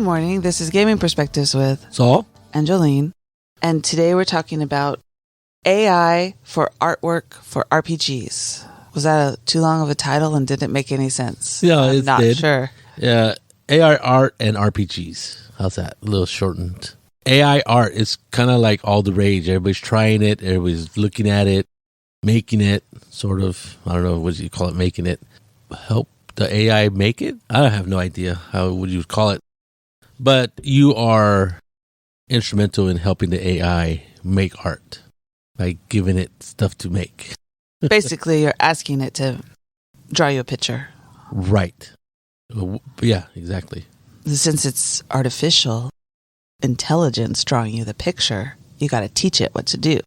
morning. This is Gaming Perspectives with Saul and Jolene. And today we're talking about AI for artwork for RPGs. Was that too long of a title and didn't make any sense? Yeah, I'm it not did. sure. Yeah, AI art and RPGs. How's that? A little shortened. AI art is kind of like all the rage. Everybody's trying it. Everybody's looking at it, making it, sort of. I don't know, what do you call it, making it? Help the AI make it? I have no idea how would you call it. But you are instrumental in helping the AI make art by giving it stuff to make. Basically, you're asking it to draw you a picture. Right. Yeah, exactly. Since it's artificial intelligence drawing you the picture, you got to teach it what to do.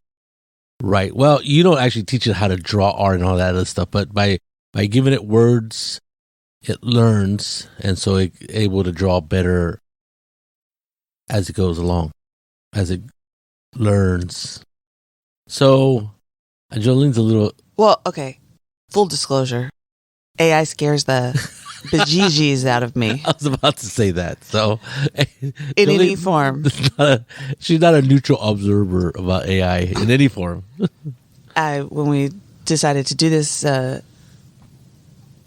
Right. Well, you don't actually teach it how to draw art and all that other stuff, but by giving it words, it learns, and so it's able to draw better as it goes along, as it learns. So, Jolene's a little... Well, okay. Full disclosure. AI scares the bejeebies out of me. I was about to say that. So, in any form. She's not a neutral observer about AI in any form. When we decided to do this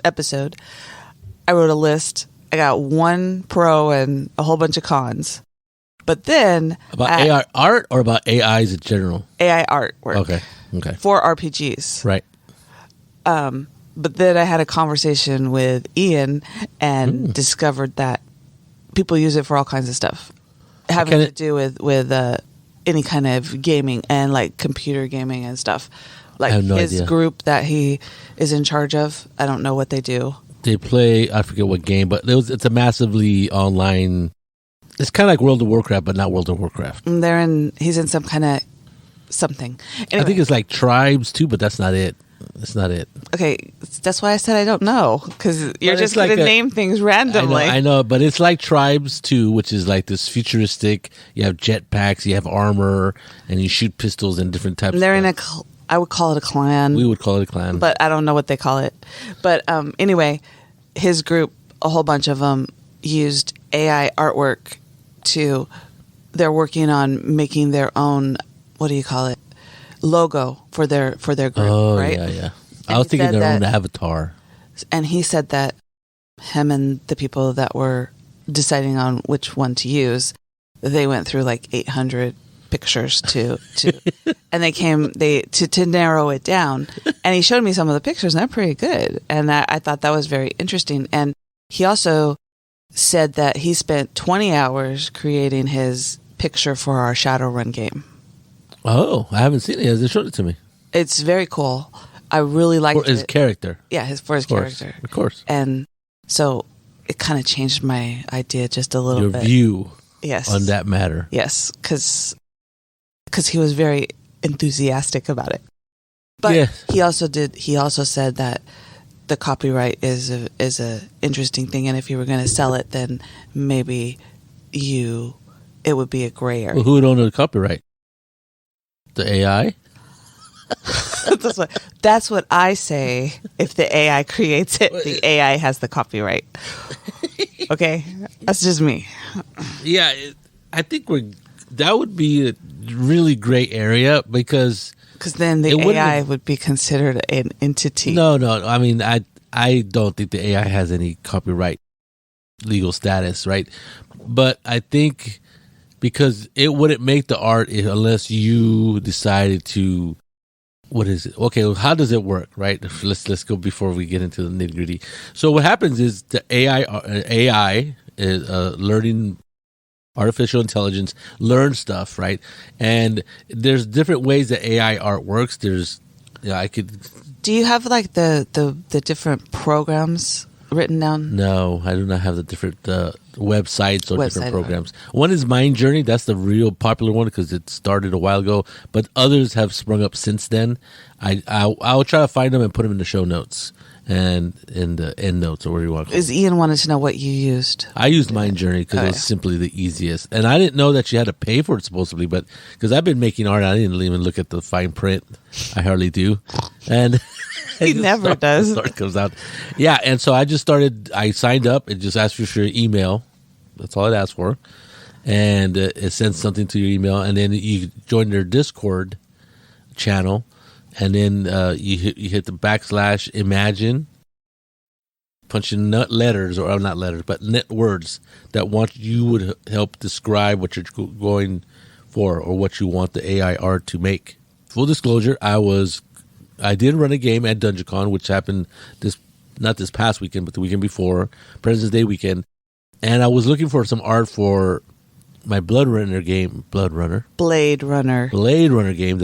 episode, I wrote a list. I got one pro and a whole bunch of cons. But then... About AI art or about AIs in general? AI artwork. Okay. For RPGs. Right. But then I had a conversation with Ian and discovered that people use it for all kinds of stuff. Having to do with any kind of gaming and like computer gaming and stuff. Like his group that he is in charge of, I don't know what they do. They play, I forget what game, but it's a massively online... It's kind of like World of Warcraft, but not World of Warcraft. He's in some kind of something. Anyway. I think it's like Tribes too, but that's not it. That's not it. Okay, that's why I said I don't know, because you're just going to name things randomly. I know, but it's like Tribes too, which is like this futuristic. You have jetpacks, you have armor, and you shoot pistols and different types. They're in I would call it a clan. We would call it a clan, but I don't know what they call it. But anyway, his group, a whole bunch of them, used AI artwork they're working on making their own, what do you call it, logo for their group, right? Yeah. I was thinking their own avatar. And he said that him and the people that were deciding on which one to use, they went through like 800 pictures to and to narrow it down. And he showed me some of the pictures, and they're pretty good. And I thought that was very interesting. And he also said that he spent 20 hours creating his picture for our Shadowrun game. Oh, I haven't seen it. They showed it to me. It's very cool. I really liked it. For his character. Yeah, for his character. Of course. And so it kind of changed my idea just a little bit. Your view on that matter. Yes, because he was very enthusiastic about it. But he also said that the copyright is a interesting thing, and if you were going to sell it, then maybe it would be a gray area. Well, who would own the copyright? The AI? That's what I say. If the AI creates it, the AI has the copyright. Okay, that's just me. Yeah, I think that would be a really gray area because then the AI would be considered an entity. No. I mean, I don't think the AI has any copyright legal status, right? But I think because it wouldn't make the art unless you decided to. What is it? Okay, well, how does it work, right? Let's go before we get into the nitty gritty. So what happens is the AI is learning. Artificial intelligence learns stuff, right? And there's different ways that AI art works. Do you have like the different programs written down? No, I do not have the different websites or different programs. One is Mind Journey. That's the real popular one because it started a while ago. But others have sprung up since then. I'll try to find them and put them in the show notes and in the end notes or whatever you want to call it. Ian wanted to know what you used. I used Mind Journey because it was simply the easiest. And I didn't know that you had to pay for it supposedly, but because I've been making art, I didn't even look at the fine print. I hardly do. And he never does. Comes out. Yeah, and so I just started, I signed up. It just asked you for your email. That's all it asks for. And it sends something to your email, and then you join their Discord channel, and then you hit the / imagine, punch in letters, or not letters, but net words that you would help describe what you're going for or what you want the AI art to make. Full disclosure, I did run a game at DungeonCon, which happened not this past weekend, but the weekend before, President's Day weekend, and I was looking for some art for my Blade Runner game that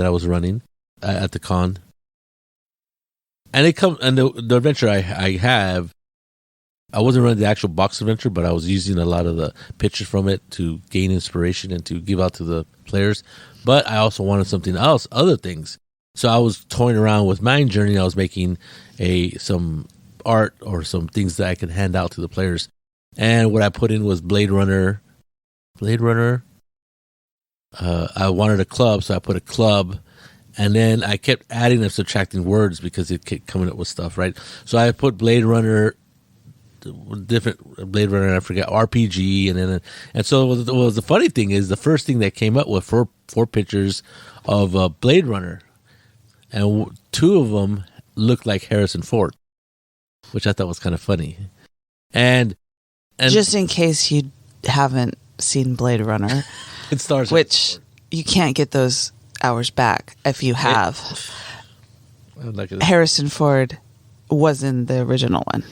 I was running at the con. And the adventure I have, I wasn't running the actual box adventure, but I was using a lot of the pictures from it to gain inspiration and to give out to the players. But I also wanted something else, other things. So I was toying around with Mind Journey. I was making some art or some things that I could hand out to the players. And what I put in was Blade Runner. I wanted a club, so I put a club. And then I kept adding and subtracting words because it kept coming up with stuff, right? So I put Blade Runner, different Blade Runner, I forget, RPG, and so the funny thing is the first thing that came up with four pictures of Blade Runner, and 2 of them looked like Harrison Ford, which I thought was kind of funny. And just in case you haven't seen Blade Runner, it stars, which you can't get those hours back if you have. Harrison Ford was in the original one.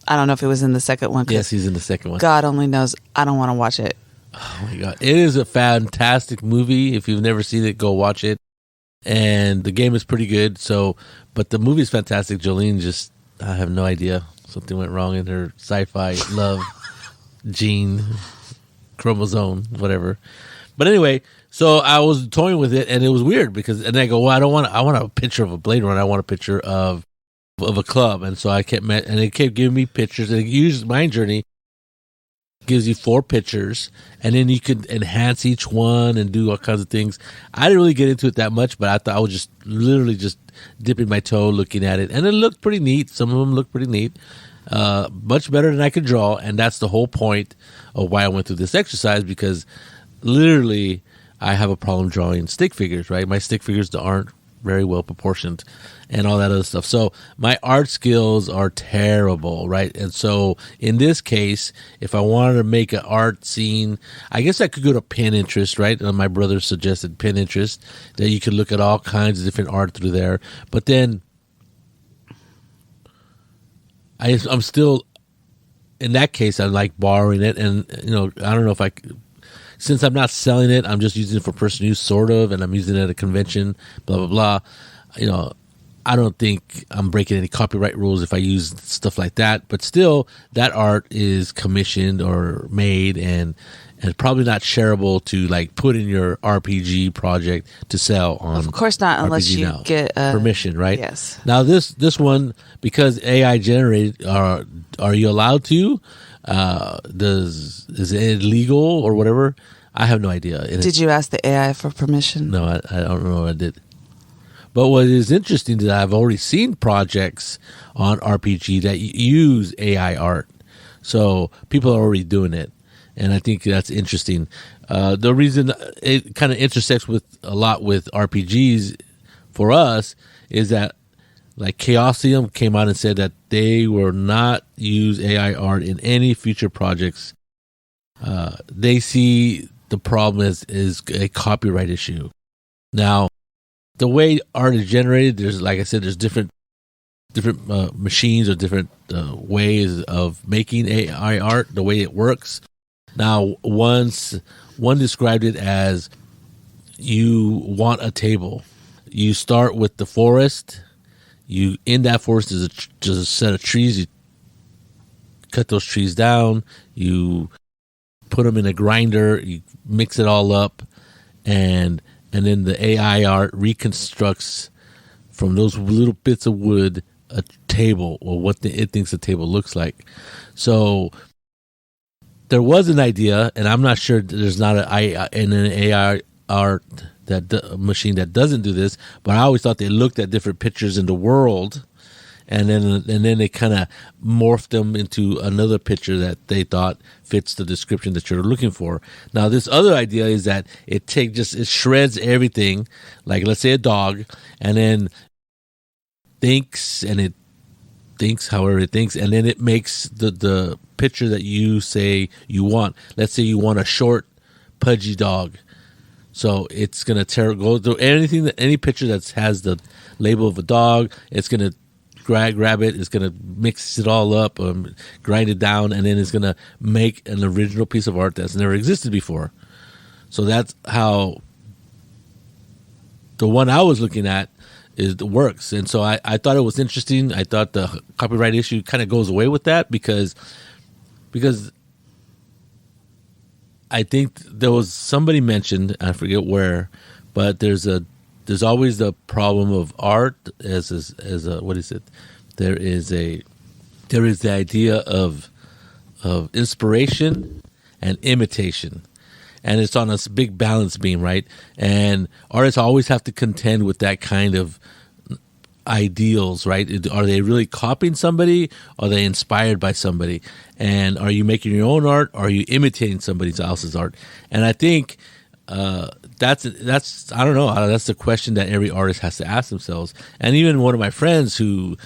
I don't know if it was in the second one. Yes, he's in the second one. God only knows. I don't want to watch it. Oh my God. It is a fantastic movie. If you've never seen it, go watch it. And the game is pretty good. But the movie is fantastic. Jolene I have no idea. Something went wrong in her sci-fi love gene, chromosome, whatever. But anyway, so I was toying with it, and it was weird and I go, well, I want a picture of a Blade Runner. I want a picture of a club. And so it kept giving me pictures, and it used Mind Journey, gives you 4 pictures, and then you could enhance each one and do all kinds of things. I didn't really get into it that much, but I thought I was just literally just dipping my toe looking at it, and it looked pretty neat. Some of them looked pretty neat, much better than I could draw, and that's the whole point of why I went through this exercise, because literally I have a problem drawing stick figures, right? My stick figures aren't very well proportioned and all that other stuff. So my art skills are terrible, right? And so in this case, if I wanted to make an art scene, I guess I could go to Pinterest, right? My brother suggested Pinterest, that you could look at all kinds of different art through there. But then I'm still, in that case, I like borrowing it. And, I don't know if since I'm not selling it, I'm just using it for personal use, sort of, and I'm using it at a convention, blah, blah, blah. I don't think I'm breaking any copyright rules if I use stuff like that. But still, that art is commissioned or made and probably not shareable to put in your RPG project to sell on. Of course not, unless you get permission, right? Yes. Now this one, because AI generated, are you allowed to? Is it illegal or whatever? I have no idea. Did you ask the AI for permission? No, I don't know what I did. But what is interesting is that I've already seen projects on RPG that use AI art. So people are already doing it. And I think that's interesting. The reason it kind of intersects with a lot with RPGs for us is that Chaosium came out and said that they will not use AI art in any future projects. They see the problem is a copyright issue. Now, the way art is generated, there's, like I said, there's different machines or different ways of making AI art, the way it works. Now, one described it as you want a table. You start with the forest. In that forest is just a set of trees. You cut those trees down. You put them in a grinder. You mix it all up, and then the AI art reconstructs from those little bits of wood a table, or what it thinks a table looks like. So there was an idea, and I'm not sure there's not an AI art machine that doesn't do this, but I always thought they looked at different pictures in the world and then they kind of morphed them into another picture that they thought fits the description that you're looking for. Now, this other idea is that it shreds everything, like let's say a dog, and then thinks however it thinks, and then it makes the picture that you say you want. Let's say you want a short, pudgy dog. So it's going to go through any picture that has the label of a dog. It's going to grab it. It's going to mix it all up, grind it down, and then it's going to make an original piece of art that's never existed before. So that's how the one I was looking at works. And so I thought it was interesting. I thought the copyright issue kind of goes away with that because I think there was somebody mentioned, I forget where, but there's always the problem of art as a what is it? There is the idea of inspiration and imitation. And it's on a big balance beam, right? And artists always have to contend with that kind of ideals, right? Are they really copying somebody? Are they inspired by somebody? And are you making your own art? Or are you imitating somebody else's art? And I think that's I don't know. That's the question that every artist has to ask themselves. And even one of my friends who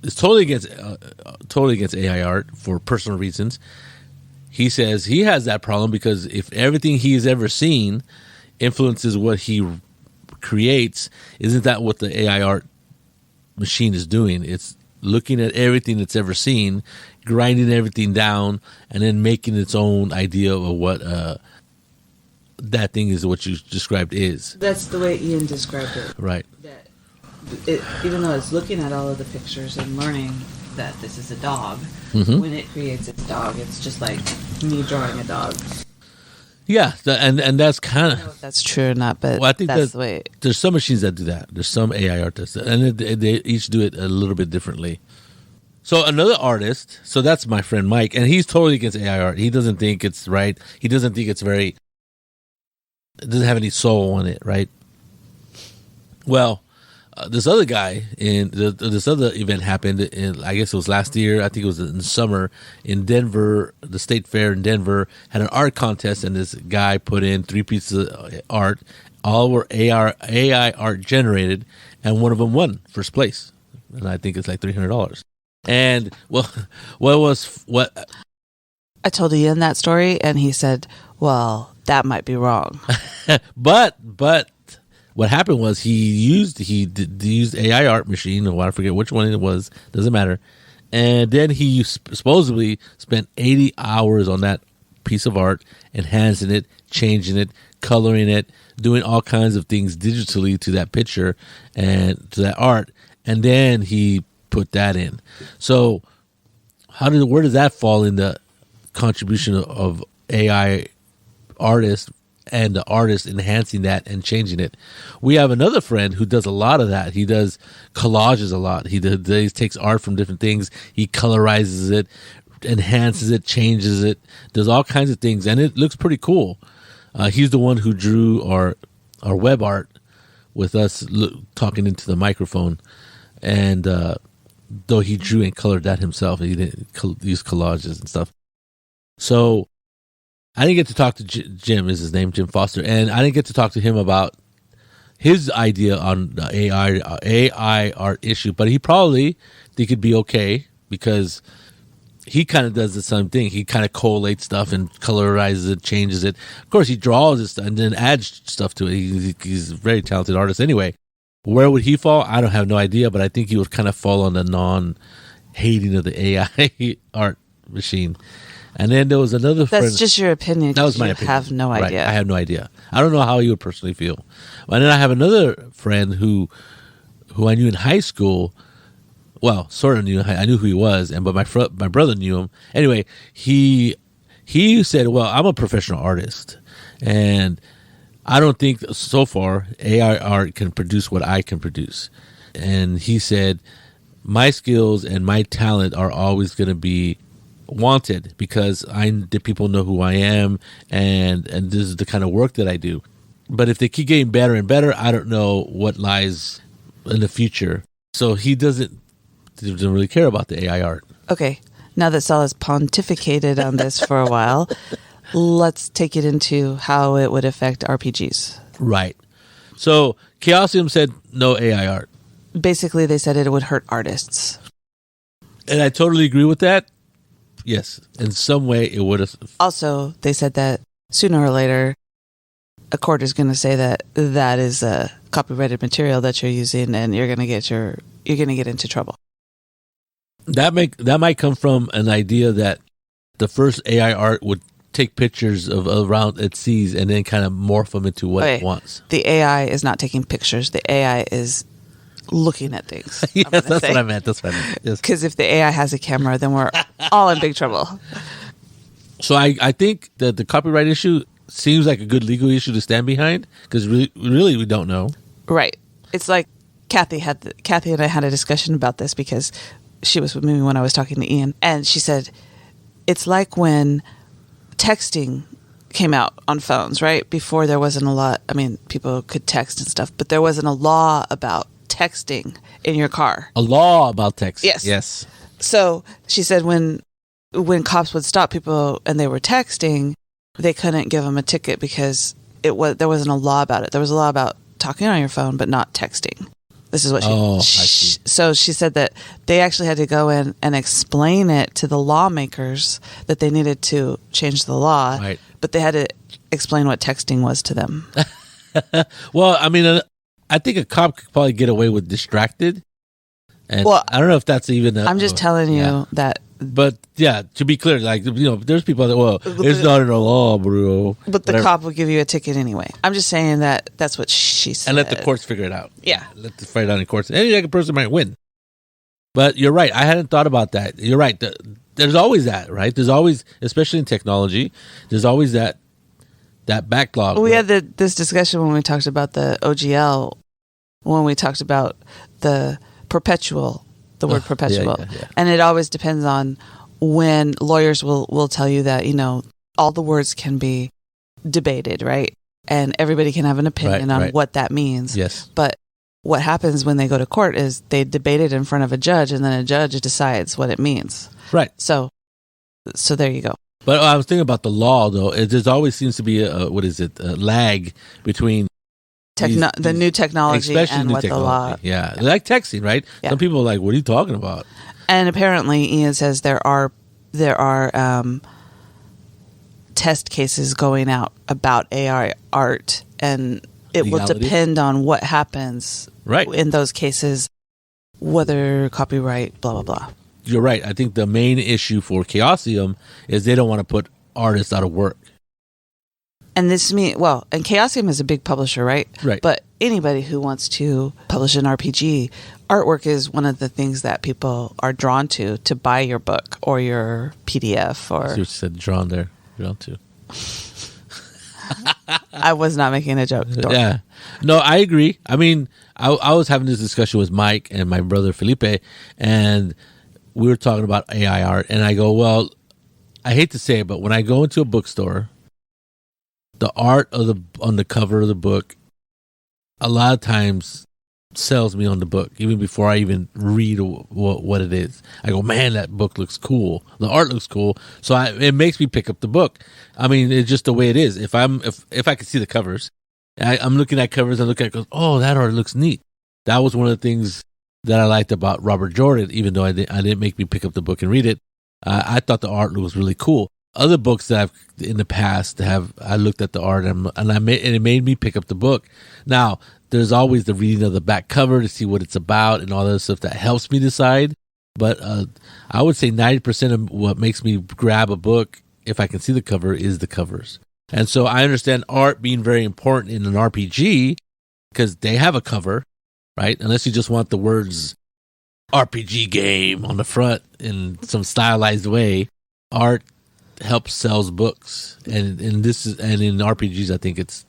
is totally against AI art for personal reasons. He says he has that problem because if everything he's ever seen influences what he creates, isn't that what the AI art machine is doing? It's looking at everything it's ever seen, grinding everything down, and then making its own idea of what that thing is, what you described is. That's the way Ian described it. Right. Even though it's looking at all of the pictures and learning that this is a dog, when it creates its dog, it's just like me drawing a dog. Yeah, and that's kind of... I don't know if that's true or not, but I think that's the way... There's some machines that do that. There's some AI artists, and they each do it a little bit differently. So another artist, so that's my friend Mike, and he's totally against AI art. He doesn't think it's right. He doesn't think it's it doesn't have any soul in it, right? Well... this other guy this other event happened in, I guess it was last year. I think it was in the summer in Denver. The state fair in Denver had an art contest, and this guy put in 3 pieces of art. All were AI art generated, and one of them won first place, and I think it's like $300. And what I told Ian that story, and he said, "Well, that might be wrong." but. What happened was he used AI art machine, or I forget which one it was, doesn't matter. And then he supposedly spent 80 hours on that piece of art, enhancing it, changing it, coloring it, doing all kinds of things digitally to that picture and to that art. And then he put that in. So where does that fall in the contribution of AI artists and the artist enhancing that and changing it? We have another friend who does a lot of that. He does collages a lot. He takes art from different things. He colorizes it, enhances it, changes it, does all kinds of things, and it looks pretty cool. He's the one who drew our web art with us talking into the microphone, and though he drew and colored that himself, he didn't use collages and stuff. So I didn't get to talk to Jim, is his name, Jim Foster, and I didn't get to talk to him about his idea on the AI art issue, but he probably think it'd be okay because he kind of does the same thing. He kind of collates stuff and colorizes it, changes it. Of course, he draws it and then adds stuff to it. He's a very talented artist anyway. Where would he fall? I don't have no idea, but I think he would kind of fall on the non-hating of the AI art machine. And then there was another friend. That's just your opinion. That was my opinion. I have no idea. Right, I have no idea. I don't know how he would personally feel. And then I have another friend who I knew in high school. Well, sort of knew. I knew who he was, but my brother knew him. Anyway, he said, "Well, I'm a professional artist, and I don't think so far AI art can produce what I can produce." And he said, "My skills and my talent are always going to be wanted because the people know who I am, and this is the kind of work that I do. But if they keep getting better and better, I don't know what lies in the future." So he doesn't doesn't really care about the AI art. Okay, now that Saul has pontificated on this for a while, let's take it into how it would affect RPGs. Right. So Chaosium said no AI art. Basically, they said it would hurt artists. And I totally agree with that. Yes, in some way it would have. Also, they said that sooner or later, a court is going to say that that is a copyrighted material that you're using, and you're going to get into trouble. That might come from an idea that the first AI art would take pictures of around it sees and then kind of morph them into what it wants. The AI is not taking pictures. The AI is looking at things. Yes, that's what I meant. Yes. Because if the AI has a camera, then we're all in big trouble. So I think that the copyright issue seems like a good legal issue to stand behind because really we don't know. Right. It's like Kathy and I had a discussion about this because she was with me when I was talking to Ian, and she said it's like when texting came out on phones, right? Before there wasn't a lot. I mean, people could text and stuff, but there wasn't a law about texting in your car. A law about texting. Yes. So she said when cops would stop people and they were texting, they couldn't give them a ticket because there wasn't a law about it. There was a law about talking on your phone, but not texting. This is what so she said that they actually had to go in and explain it to the lawmakers that they needed to change the law, right. But they had to explain what texting was to them. Well, I mean, I think a cop could probably get away with distracted. And I don't know if that's even I'm just telling you that. But yeah, to be clear, like, there's people that, it's not in the law, bro. But the cop will give you a ticket anyway. I'm just saying that that's what she said. And let the courts figure it out. Yeah. Let the fight out in courts. Any other person might win. But you're right. I hadn't thought about that. You're right. There's always that, right? There's always, especially in technology, there's always that backlog. We had this discussion when we talked about the OGL, when we talked about the perpetual. The word perpetual. Yeah. And it always depends on when lawyers will tell you that, all the words can be debated, right? And everybody can have an opinion on what that means. Yes. But what happens when they go to court is they debate it in front of a judge, and then a judge decides what it means. Right. So there you go. But I was thinking about the law, though. There always seems to be a lag between the new technology and what the law. Yeah, like texting, right? Yeah. Some people are like, "What are you talking about?" And apparently, Ian says there are test cases going out about AI art, and it will depend on what happens in those cases, whether copyright, blah blah blah. You're right. I think the main issue for Chaosium is they don't want to put artists out of work. And and Chaosium is a big publisher, right? Right. But anybody who wants to publish an RPG, artwork is one of the things that people are drawn to buy your book or your PDF. Or I see what you said, drawn there. Drawn to. I was not making a joke. Yeah. No, I agree. I mean, I was having this discussion with Mike and my brother Felipe, and we were talking about AI art, and I go, well, I hate to say it, but when I go into a bookstore, the art on the cover of the book a lot of times sells me on the book, even before I even read what it is. I go, man, that book looks cool. The art looks cool. So it makes me pick up the book. I mean, it's just the way it is. If I can see the covers, I'm looking at covers, I look at it, goes, oh, that art looks neat. That was one of the things that I liked about Robert Jordan, even though I didn't make me pick up the book and read it. I thought the art was really cool. Other books that I've in the past I looked at the art and it made me pick up the book. Now, there's always the reading of the back cover to see what it's about and all that stuff that helps me decide. But I would say 90% of what makes me grab a book, if I can see the cover, is the covers. And so I understand art being very important in an RPG because they have a cover, right? Unless you just want the words RPG game on the front in some stylized way, art helps sells books, and in RPGs I think it's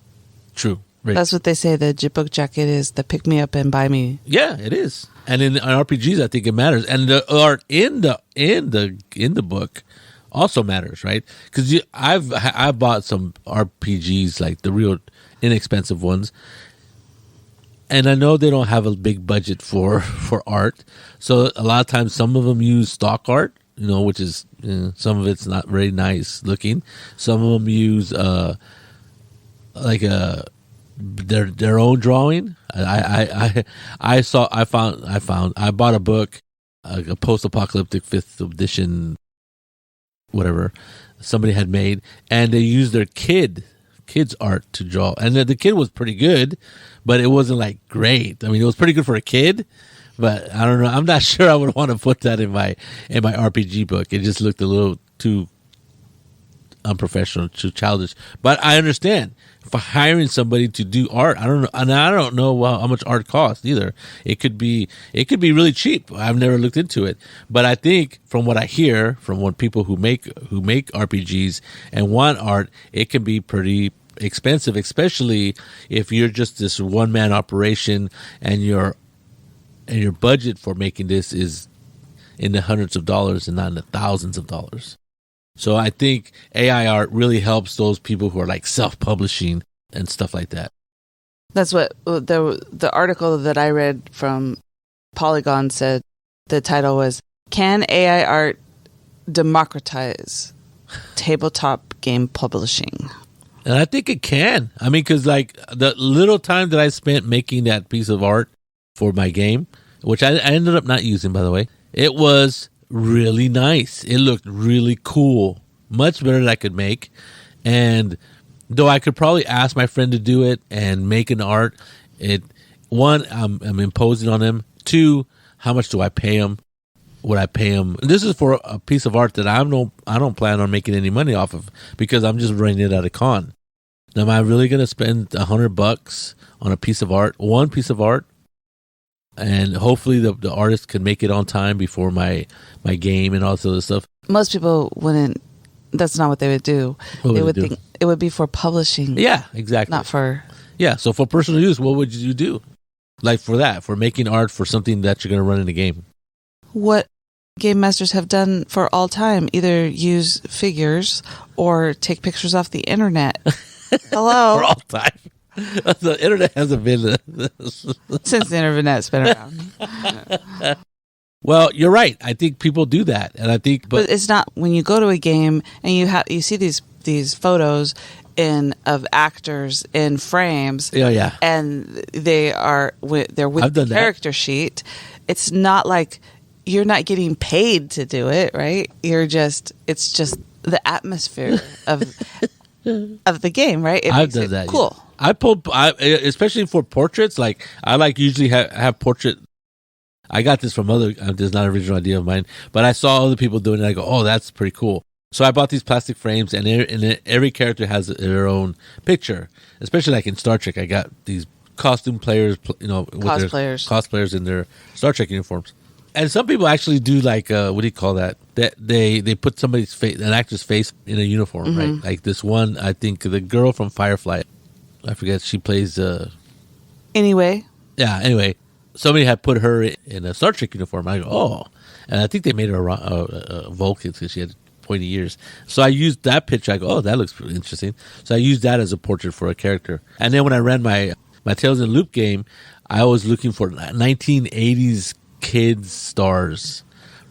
true. Right? That's what they say. The book jacket is the pick me up and buy me. Yeah, it is. And in RPGs I think it matters, and the art in the book also matters, right? Because I've bought some RPGs, like the real inexpensive ones, And I know they don't have a big budget for art. So a lot of times some of them use stock art, which is, some of it's not very nice looking. Some of them use their own drawing. I bought a book, a post-apocalyptic 5th edition, whatever, somebody had made, and they used their kids art to draw, and the kid was pretty good, but it wasn't like great. I mean, it was pretty good for a kid, but I don't know. I'm not sure I would want to put that in my RPG book. It just looked a little too unprofessional, too childish. But I understand for hiring somebody to do art. I don't know, and I don't know how much art costs either. It could be really cheap. I've never looked into it, but I think from what I hear from what people who make RPGs and want art, it can be pretty expensive, especially if you're just this one-man operation and your budget for making this is in the hundreds of dollars and not in the thousands of dollars. So I think AI art really helps those people who are like self-publishing and stuff like that. That's what the article that I read from Polygon said. The title was, "Can AI art democratize tabletop game publishing?" And I think it can. I mean, because like the little time that I spent making that piece of art for my game, which I ended up not using, by the way, it was really nice. It looked really cool, much better than I could make. And though I could probably ask my friend to do it and make an art, one, I'm imposing on him. Two, how much do I pay him? Would I pay him? This is for a piece of art that I don't plan on making any money off of, because I'm just running it at a con. Now, am I really going to spend $100 on a piece of art, one piece of art? And hopefully the artist can make it on time before my game and all this other stuff. Most people wouldn't. That's not what they would do. They would think it would be for publishing. Yeah, exactly. Not for. Yeah, so for personal use, what would you do? Like for making art for something that you're going to run in a game. What game masters have done for all time, either use figures or take pictures off the internet. Hello. For all time. The internet hasn't been since the internet's been around. Well, you're right. I think people do that, and I think, but it's not when you go to a game and you see these photos of actors in frames. Oh, yeah, and they're with the character sheet. It's not like you're not getting paid to do it, right? It's just the atmosphere of the game, right? I've done that. Cool. Yeah. Especially for portraits. Like I usually have portrait. I got this from other. This is not an original idea of mine, but I saw other people doing it. I go, oh, that's pretty cool. So I bought these plastic frames, and every character has their own picture. Especially like in Star Trek, I got these costume players, with cosplayers in their Star Trek uniforms. And some people actually do like what do you call that? That they put somebody's face, an actor's face, in a uniform, mm-hmm. right? Like this one, I think the girl from Firefly, I forget, she plays. Anyway. Yeah. Anyway, somebody had put her in a Star Trek uniform. I go, oh, and I think they made her a Vulcan because she had pointy ears. So I used that picture. I go, oh, that looks pretty interesting. So I used that as a portrait for a character. And then when I ran my Tales in the Loop game, I was looking for 1980s kids stars,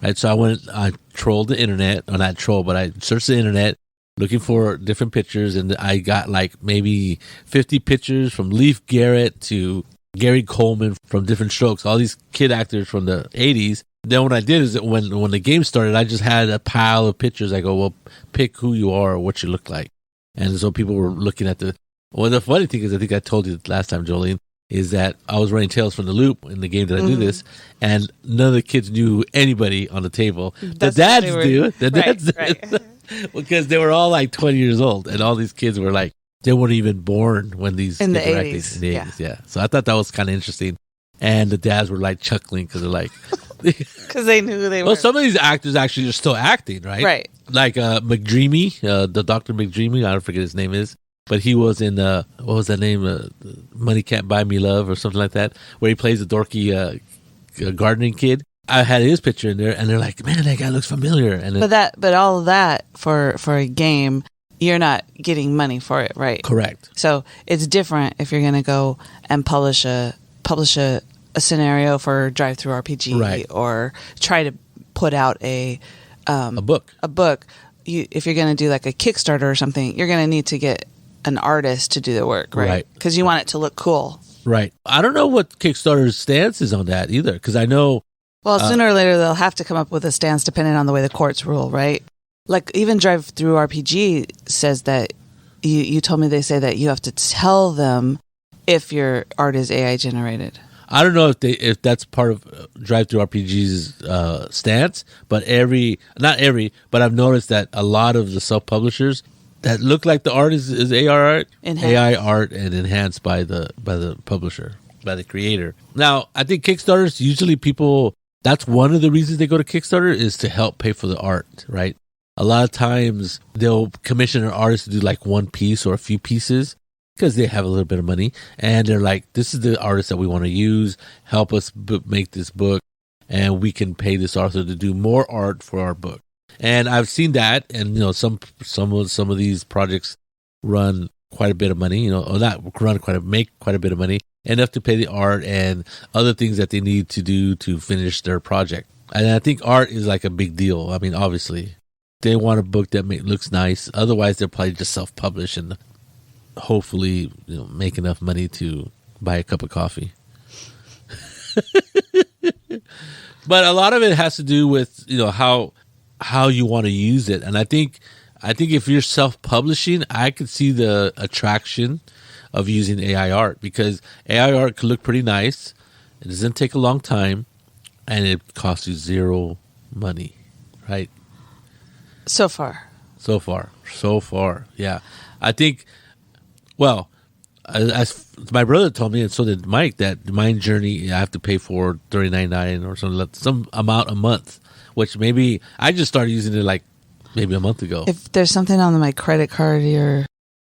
right? So I trolled the internet, or not troll, but I searched the internet looking for different pictures, and I got like maybe 50 pictures from Leif Garrett to Gary Coleman from Different Strokes, all these kid actors from the 80s. Then what I did is that when the game started, I just had a pile of pictures. I go, well, pick who you are or what you look like. And so people were looking at the funny thing is, I think I told you last time, Jolene, is that I was running Tales from the Loop in the game that I do this, and none of the kids knew anybody on the table. The dads do. The dads do. Because they were all like 20 years old, and all these kids were like, they weren't even born when these in the kids were 80s. Acting. In the 80s, yeah. So I thought that was kind of interesting. And the dads were like chuckling because they're like... Because they knew who they were. Well, some of these actors actually are still acting, right? Right. Like McDreamy, the Dr. McDreamy, I don't forget his name is. But he was in, what was that name? Money Can't Buy Me Love or something like that, where he plays a dorky gardening kid. I had his picture in there, and they're like, man, that guy looks familiar. And but all of that for a game, you're not getting money for it, right? Correct. So it's different if you're going to go and publish a publish a scenario for Drive Through RPG, Right. or try to put out a book. If you're going to do like a Kickstarter or something, you're going to need to get an artist to do the work, right? Because you want it to look cool. Right. I don't know what Kickstarter's stance is on that either, because I know... Well, sooner or later, they'll have to come up with a stance depending on the way the courts rule, right? Like, even Drive Through RPG says that, you told me they say that you have to tell them if your art is AI generated. I don't know if that's part of Drive Through RPG's stance, but but I've noticed that a lot of the self-publishers that look like the art is AI art and enhanced by the publisher, by the creator. Now, I think Kickstarters, usually people, that's one of the reasons they go to Kickstarter, is to help pay for the art, right? A lot of times they'll commission an artist to do like one piece or a few pieces because they have a little bit of money, and they're like, this is the artist that we want to use, help us make this book, and we can pay this author to do more art for our book. And I've seen that, and some of these projects run quite a bit of money, or not make quite a bit of money, enough to pay the art and other things that they need to do to finish their project. And I think art is like a big deal. I mean, obviously, they want a book that looks nice. Otherwise, they'll probably just self-publish and hopefully make enough money to buy a cup of coffee. But a lot of it has to do with how you want to use it. And I think if you're self-publishing, I could see the attraction of using AI art, because AI art could look pretty nice. It doesn't take a long time, and it costs you zero money, right? So far, yeah. I think, well, as my brother told me, and so did Mike, that Mind Journey, I have to pay for $39.99 or some amount a month, which maybe I just started using it like maybe a month ago. If there's something on my credit card,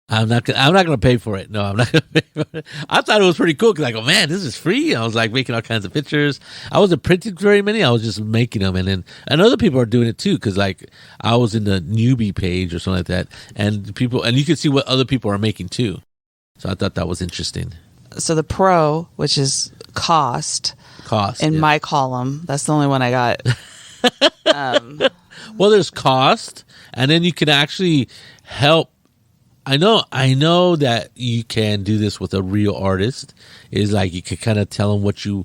I'm not gonna pay for it. No, I'm not gonna pay for it. I thought it was pretty cool because I go, man, this is free. I was like making all kinds of pictures. I wasn't printing very many. I was just making them, and other people are doing it too. Because like I was in the newbie page or something like that, and you can see what other people are making too. So I thought that was interesting. So the Pro, which is cost in my column, that's the only one I got. Well, there's cost, and then you can actually help. I know that you can do this with a real artist. Is like you can kind of tell them what you're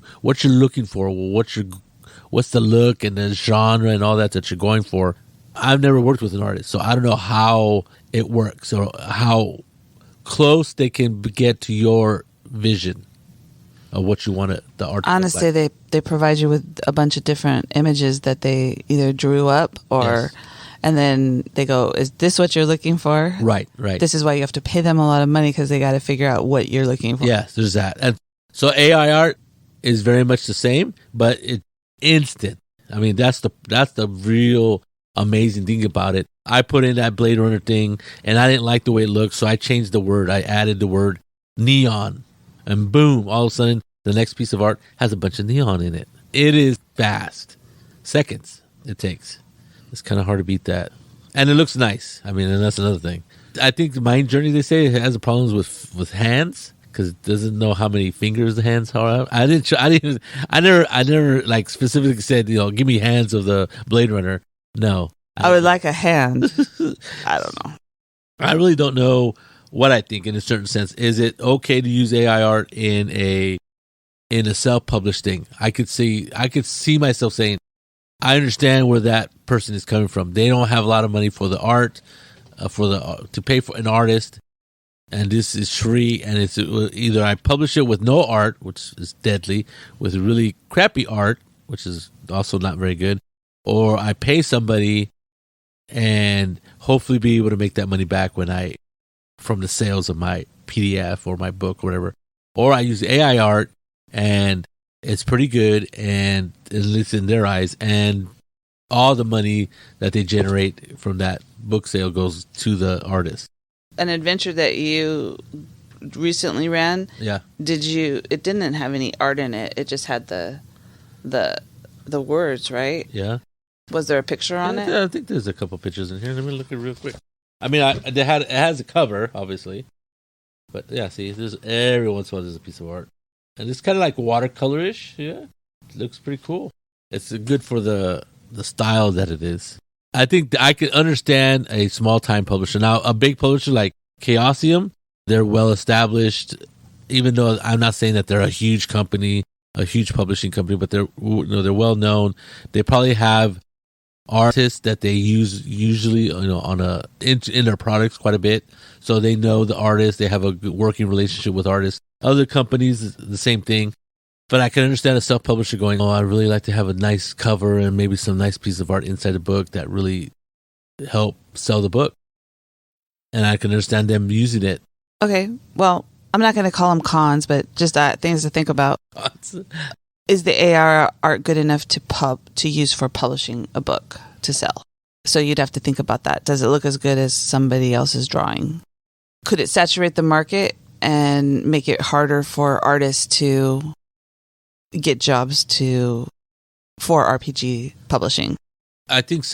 looking for, what's the look and the genre and all that you're going for. I've never worked with an artist, so I don't know how it works or how close they can get to your vision of what you want the art to honestly look like. They provide you with a bunch of different images that they either drew up or yes. And then they go, is this what you're looking for? Right. This is why you have to pay them a lot of money, because they got to figure out what you're looking for. Yes, there's that. And so AI art is very much the same, but it's instant. I mean, that's the real amazing thing about it. I put in that Blade Runner thing, and I didn't like the way it looked, so I changed the word. I added the word neon, and boom, all of a sudden, the next piece of art has a bunch of neon in it. It is fast. Seconds it takes. It's kind of hard to beat that. And it looks nice. I mean, and that's another thing. I think Mind Journey, they say, has problems with hands because it doesn't know how many fingers the hands are. I never like specifically said, give me hands of the Blade Runner. No. I would like a hand. I don't know. I really don't know what I think in a certain sense. Is it okay to use AI art in a self-published thing? I could see myself saying, I understand where that person is coming from. They don't have a lot of money for the art, to pay for an artist, and this is free. And it's either I publish it with no art, which is deadly, with really crappy art, which is also not very good, or I pay somebody and hopefully be able to make that money back from the sales of my PDF or my book or whatever, or I use AI art and it's pretty good, and at least in their eyes, and all the money that they generate from that book sale goes to the artist. An adventure that you recently ran, yeah. It didn't have any art in it. It just had the words, right? Yeah. Was there a picture on it? I think there's a couple pictures in here. Let me look at it real quick. I mean, it has a cover, obviously, but yeah. See, there's every once in a while there's a piece of art. And it's kind of like watercolorish. Yeah, it looks pretty cool. It's good for the style that it is. I think I could understand a small time publisher. Now, a big publisher like Chaosium, they're well established. Even though I'm not saying that they're a huge company, a huge publishing company, but they're they're well known. They probably have artists that they use usually in their products quite a bit, so they know the artist. They have a good working relationship with artists. Other companies, the same thing. But I can understand a self-publisher going, "Oh, I really like to have a nice cover and maybe some nice piece of art inside the book that really help sell the book." And I can understand them using it. Okay, well, I'm not going to call them cons, but just things to think about. Is the AI art good enough to use for publishing a book to sell? So you'd have to think about that. Does it look as good as somebody else's drawing? Could it saturate the market and make it harder for artists to get jobs for RPG publishing? I think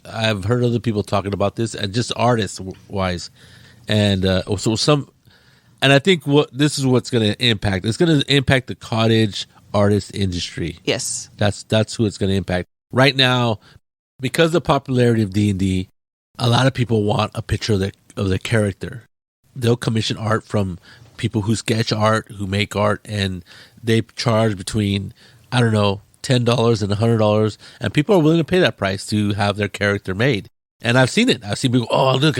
I've heard other people talking about this, and just artists wise, and and I think this is what's going to impact. It's going to impact the cottage artist industry. Yes, that's who it's going to impact. Right now, because of the popularity of D&D, a lot of people want a picture of the character. They'll commission art from people who sketch art, who make art, and they charge between, I don't know, $10 and $100, and people are willing to pay that price to have their character made. And I've seen it. I've seen people, oh, look,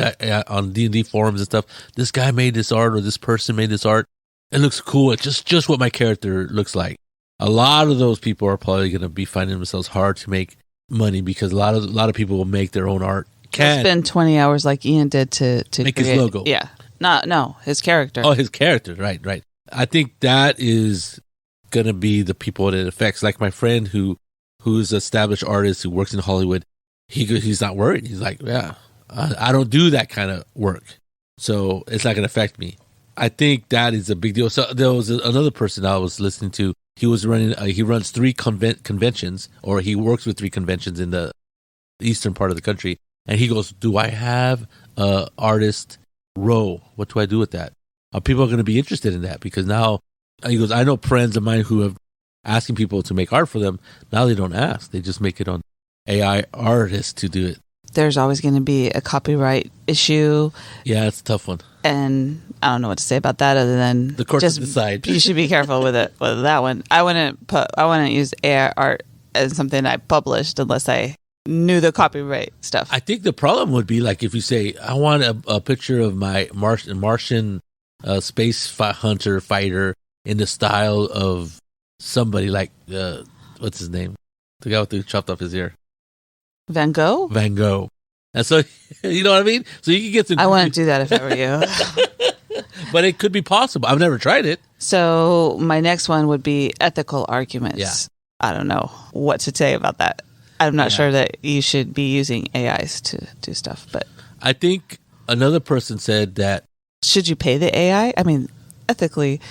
on D&D forums and stuff, this guy made this art, or this person made this art. It looks cool. It's just what my character looks like. A lot of those people are probably going to be finding themselves hard to make money, because a lot of people will make their own art. Spend 20 hours like Ian did to make create, his logo. Yeah. No, his character. Oh, his character. Right. I think that is going to be the people that it affects. Like my friend who's an established artist who works in Hollywood, he's not worried. He's like, yeah, I don't do that kind of work, so it's not going to affect me. I think that is a big deal. So there was another person I was listening to. He was running. He runs 3 conventions, or he works with 3 conventions in the eastern part of the country. And he goes, "Do I have a artist row? What do I do with that? People are going to be interested in that, because now," he goes, "I know friends of mine who have asking people to make art for them. Now they don't ask; they just make it on AI artists to do it." There's always going to be a copyright issue. Yeah, it's a tough one. And I don't know what to say about that, other than the courts decide. You should be careful with that one. I wouldn't use AI art as something I published unless I knew the copyright stuff. I think the problem would be like if you say, "I want a picture of my Martian space hunter fighter in the style of somebody like what's his name, the guy who chopped off his ear, Van Gogh." And so, you know what I mean? So you can get some. I wouldn't do that if I were you. But it could be possible. I've never tried it. So my next one would be ethical arguments. Yeah. I don't know what to say about that. I'm not sure that you should be using AIs to do stuff, but I think another person said that. Should you pay the AI? I mean, ethically,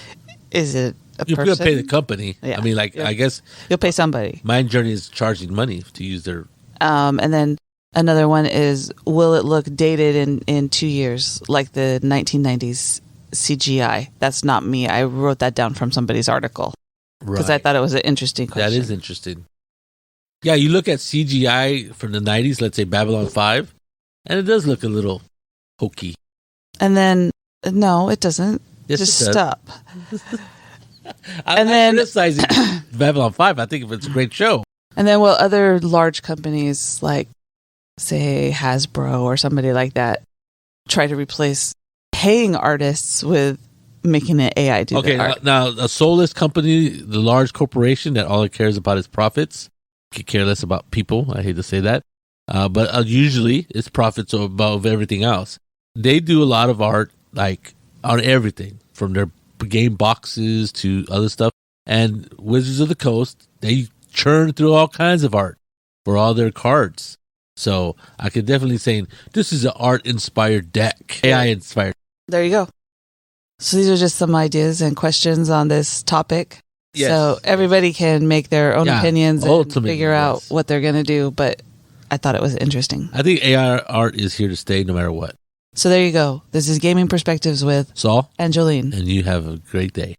is it a person? You're going to pay the company. Yeah. I mean, I guess. You'll pay somebody. Mind Journey is charging money to use their. And then another one is, will it look dated in 2 years, like the 1990s CGI? That's not me. I wrote that down from somebody's article because I thought it was an interesting question. That is interesting. Yeah, you look at CGI from the 90s, let's say Babylon 5, and it does look a little hokey. And then, no, it doesn't. Yes, just it does. stop. I'm not criticizing Babylon 5. I think it's a great show. And then will other large companies like, say, Hasbro or somebody like that try to replace paying artists with making an AI do the art? Now, a soulless company, the large corporation that all it cares about is profits, could care less about people. I hate to say that. But usually it's profits above everything else. They do a lot of art, like on everything, from their game boxes to other stuff. And Wizards of the Coast, they churn through all kinds of art for all their cards. So I could definitely say this is an art-inspired deck, AI-inspired. There you go. So these are just some ideas and questions on this topic. Yes. So everybody can make their own opinions and figure out what they're going to do. But I thought it was interesting. I think AI art is here to stay no matter what. So there you go. This is Gaming Perspectives with Saul and Jolene. And you have a great day.